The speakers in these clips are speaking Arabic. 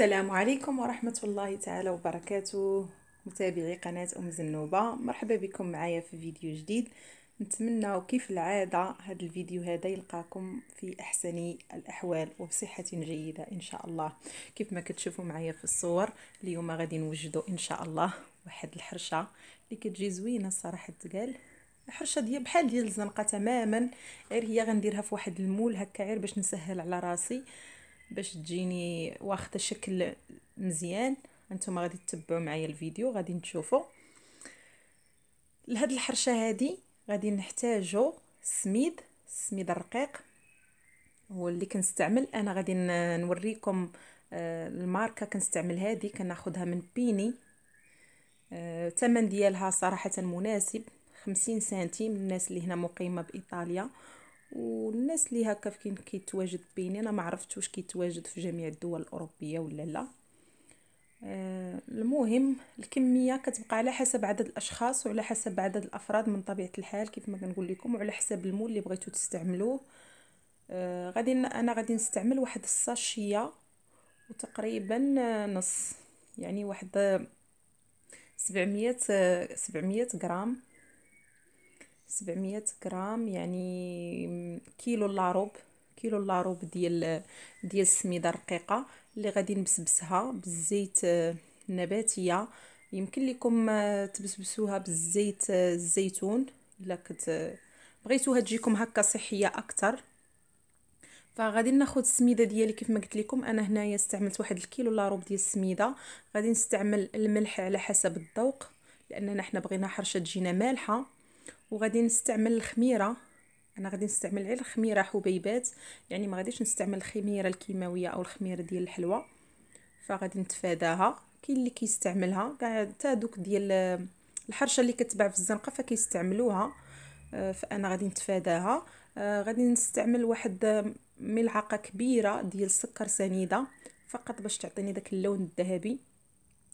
السلام عليكم ورحمة الله تعالى وبركاته. متابعي قناة زنوبة، مرحبا بكم معايا في فيديو جديد. نتمنى كيف العادة هذا الفيديو هذا يلقاكم في أحسن الأحوال وبصحة جيدة إن شاء الله. كيف ما كتشوفوا معايا في الصور، اليوم غادي نوجدوا إن شاء الله واحد الحرشة اللي كتجي زوينة الصراحة تقال. حرشه ديال بحال ديال الزنقه تماما، غير هي غنديرها في واحد المول هكا غير باش نسهل على راسي، باش تجيني واخده شكل مزيان. انتم غادي تتبعوا معايا الفيديو غادي تشوفوا. لهاد الحرشه هادي غادي نحتاجو السميد الرقيق هو اللي كنستعمل انا. غادي نوريكم الماركه كنستعمل هادي، كناخذها من بيني. الثمن ديالها صراحه مناسب، 50 سنتيم. الناس اللي هنا مقيمه بايطاليا والناس اللي هكا فين كيتواجد بيني، انا ما عرفت واش كيتواجد في جميع الدول الاوروبيه ولا لا. المهم الكميه كتبقى على حسب عدد الاشخاص وعلى حسب عدد الافراد من طبيعه الحال كيف ما كنقول لكم، وعلى حسب المول اللي بغيتو تستعملوه. غادي نستعمل واحد الساشيه وتقريبا نص، يعني واحد 700 غرام. 700 غرام يعني كيلو لاروب ديال السميده الرقيقه اللي غادي نبسبسها بالزيت النباتيه. يمكن لكم تبسبسوها بالزيت الزيتون الا بغيتوها تجيكم هكا صحيه اكثر. فغادي ناخذ السميده ديالي كيف ما قلت لكم، انا هنايا استعملت واحد الكيلو لاروب ديال السميده. غادي نستعمل الملح على حسب الذوق لاننا حنا بغينا حرشه تجينا مالحه. وغادي نستعمل الخميره، انا غادي نستعمل غير الخميره حبيبات، يعني ما غاديش نستعمل الخميره الكيماويه او الخميره ديال الحلوى، فغادي نتفاداها. كاين اللي كيستعملها كاع حتى دوك ديال الحرشه اللي كتباع في الزنقه فكيستعملوها، فانا غادي نتفاداها. غادي نستعمل واحد ملعقه كبيره ديال السكر سنيده فقط باش تعطيني داك اللون الذهبي،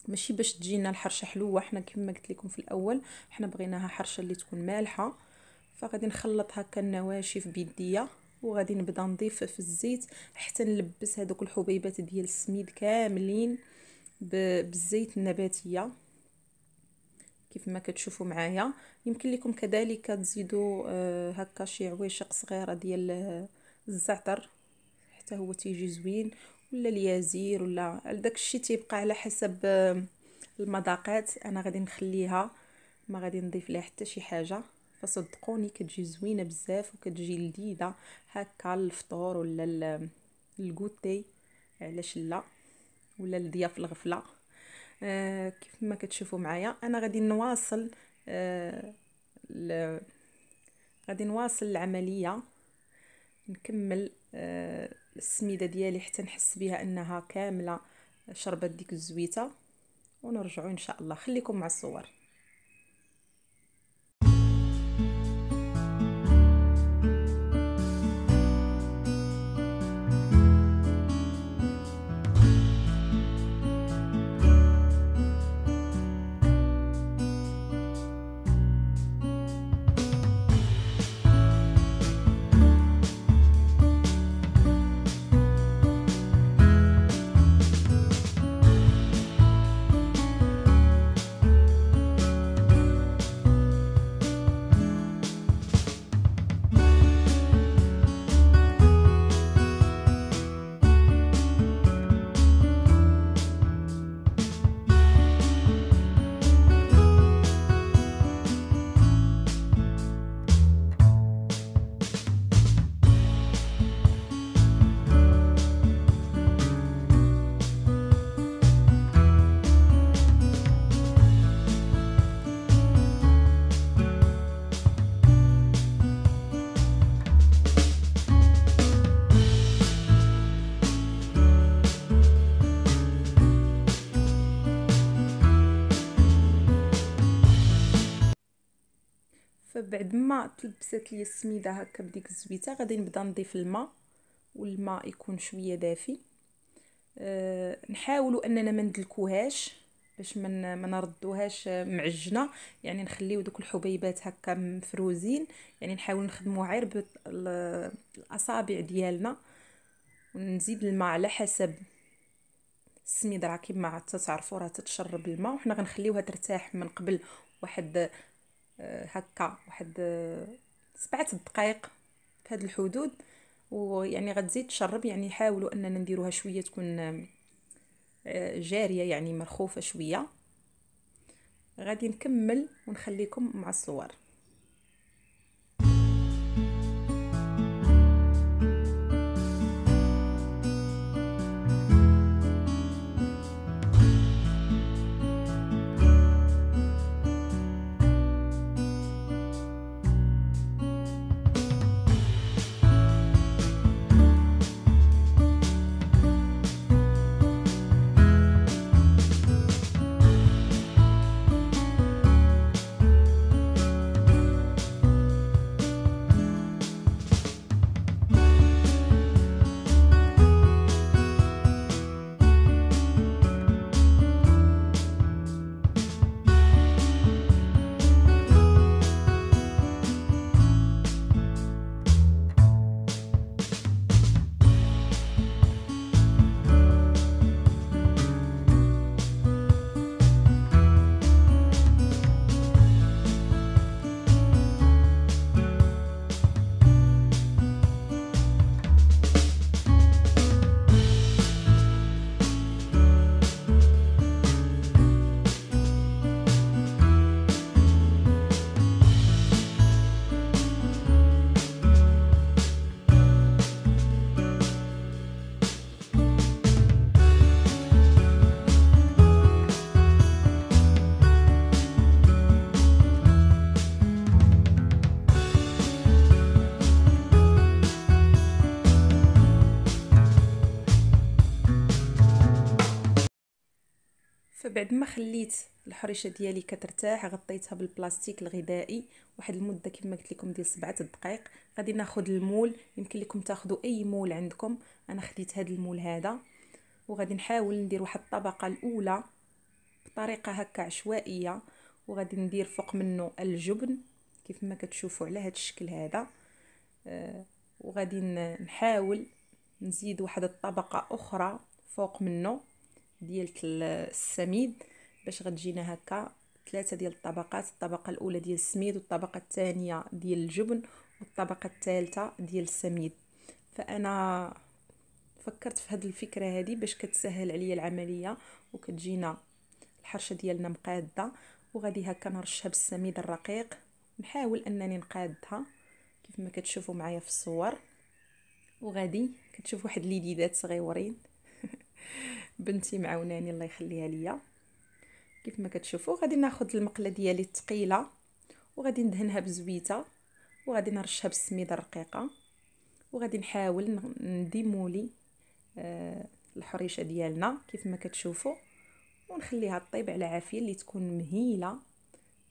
ماشي باش تجينا الحرشه حلوه. حنا كما قلت لكم في الاول حنا بغيناها حرشه اللي تكون مالحه. فغادي نخلط هكا النواشف بيديه وغادي نبدا نضيف في الزيت حتى نلبس هذوك الحبيبات ديال السميد كاملين بالزيت النباتيه كيف ما كتشوفوا معايا. يمكن لكم كذلك تزيدوا هكا شي عويشق صغيره ديال الزعتر حتى هو تيجي زوين، ولا اليازير ولا داك الشيء تيبقى على حسب المذاقات. انا غادي نخليها ما غادي نضيف ليها حتى شي حاجه، فصدقوني كتجي زوينه بزاف وكتجي لذيذه هكا للفطور ولا الكوتي، علاش لا، ولا لضياف الغفله. كيف ما كتشوفوا معايا انا غادي نواصل غادي نواصل العمليه، نكمل السميده ديالي حتى نحس بها انها كامله شربت ديك الزويته، ونرجعوا ان شاء الله. خليكم مع الصور. فبعد ما تلبست لي السميده هكا بديك الزويته غادي نبدا نضيف الماء، والماء يكون شويه دافي. نحاولوا اننا ما ندلكوهاش باش ما نردوهاش معجنه، يعني نخليو دوك الحبيبات هكا مفروزين، يعني نحاول نخدموا غير بالاصابع ديالنا، ونزيد الماء على حسب السميد راه كيما تعرفوا راه تتشرب الماء، وحنا غنخليوها ترتاح من قبل واحد هكا واحد 7 دقائق في هاد الحدود. ويعني غتزيد تشرب، يعني حاولوا اننا نديروها شويه تكون جاريه، يعني مرخوفه شويه. غادي نكمل ونخليكم مع الصور. فبعد ما خليت الحريشه ديالي كترتاح، غطيتها بالبلاستيك الغذائي واحد المده كما قلت لكم ديال 7 دقائق. غادي ناخذ المول، يمكن لكم تاخذوا اي مول عندكم، انا خديت هذا المول هذا. وغادي نحاول ندير واحد الطبقه الاولى بطريقه هكا عشوائيه، وغادي ندير فوق منه الجبن كيف ما كتشوفوا على هذا الشكل هذا. وغادي نحاول نزيد واحد الطبقه اخرى فوق منه ديال السميد، باش غتجينا هكا 3 ديال الطبقات. الطبقه الاولى ديال السميد، والطبقه الثانيه ديال الجبن، والطبقه الثالثه ديال السميد. فانا فكرت في هذه الفكره هذه باش كتسهل عليا العمليه وكتجينا الحرشه ديالنا مقاده. وغادي هكا نرشها بالسميد الرقيق، نحاول انني نقادها كيف ما كتشوفوا معايا في الصور. وغادي كتشوف واحد ليديدات صغيورين بنتي معاوناني الله يخليها ليا. كيف ما كتشوفوا غادي ناخذ المقله ديالي الثقيله وغادي ندهنها بزويته، وغادي نرشها بالسميده الرقيقه، وغادي نحاول نديمولي الحريشه ديالنا كيف ما كتشوفوا، ونخليها طيب على عافيه اللي تكون مهيله،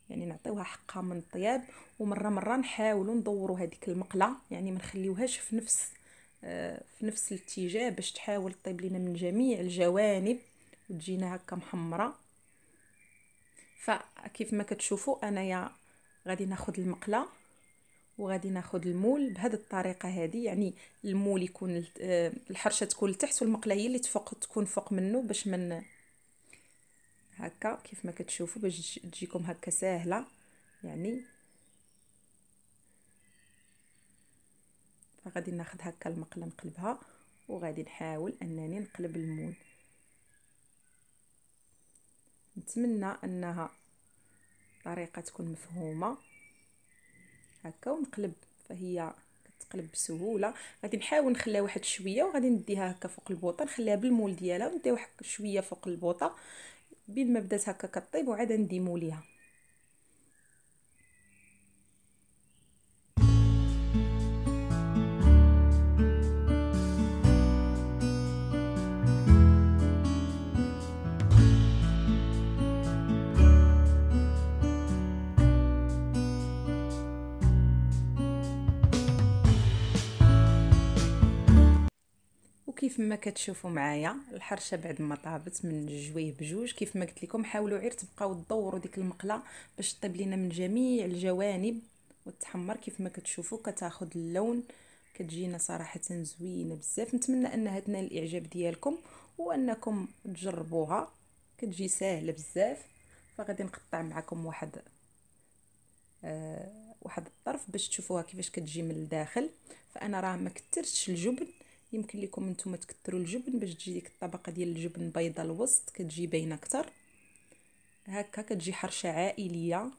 يعني نعطيوها حقها من الطياب. ومره مره نحاولوا ندوروا هذيك المقله، يعني ما نخليوهاش في نفس الاتجاه باش تحاول طيب لينا من جميع الجوانب وتجينا هكا محمره. فكيف ما كتشوفوا انايا غادي ناخذ المقله وغادي ناخذ المول بهذه الطريقه هذه، يعني المول يكون الحرشه تكون لتحت والمقله هي اللي تكون فوق منه، باش من هكا كيف ما كتشوفوا باش تجيكم هكا ساهله يعني. فغادي ناخذ هكا المقله نقلبها، وغادي نحاول انني نقلب المول. نتمنى انها طريقه تكون مفهومه هكا. ونقلب فهي كتقلب بسهوله. غادي نحاول نخليها واحد شويه، وغادي نديها هكا فوق البوطه، نخليها بالمول ديالها ونديها واحد شويه فوق البوطه بين ما بدات هكا كطيب، وعاد نديمو ليها. وكيف ما كتشوفوا معايا الحرشه بعد ما طابت من جويه بجوج، كيف ما قلت لكم حاولوا غير تبقاو تدوروا ديك المقله باش طيب لينا من جميع الجوانب وتحمر. كيف ما كتشوفوا كتاخذ اللون، كتجينا صراحه زوينه بزاف. نتمنى انها تنال الاعجاب ديالكم، وانكم تجربوها. كتجي ساهله بزاف. فغادي نقطع معكم واحد الطرف باش تشوفوها كيفاش كتجي من الداخل. فانا راه ما كثرتش الجبن، يمكن لكم نتوما تكثروا الجبن باش تجي ديك الطبقه ديال الجبن بيضه الوسط كتجي باينه اكثر. هكا كتجي حرشه عائليه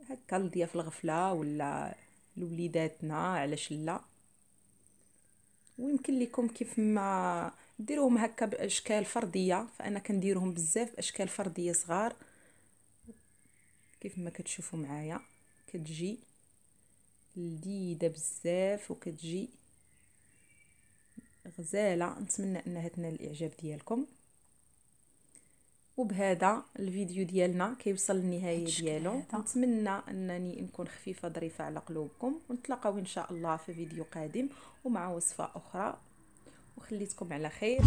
هكا لضياف الغفله ولا لوليداتنا، علاش لا. ويمكن لكم كيف ما ديروهم هكا باشكال فرديه، فانا كنديرهم بزاف باشكال فرديه صغار كيف ما كتشوفوا معايا. كتجي لذيذه بزاف وكتجي غزاله. نتمنى انها تنال الاعجاب ديالكم. وبهذا الفيديو ديالنا كيوصل للنهايه ديالو. نتمنى انني نكون خفيفه ظريفه على قلوبكم، ونتلاقاو ان شاء الله في فيديو قادم ومع وصفه اخرى. وخليتكم على خير.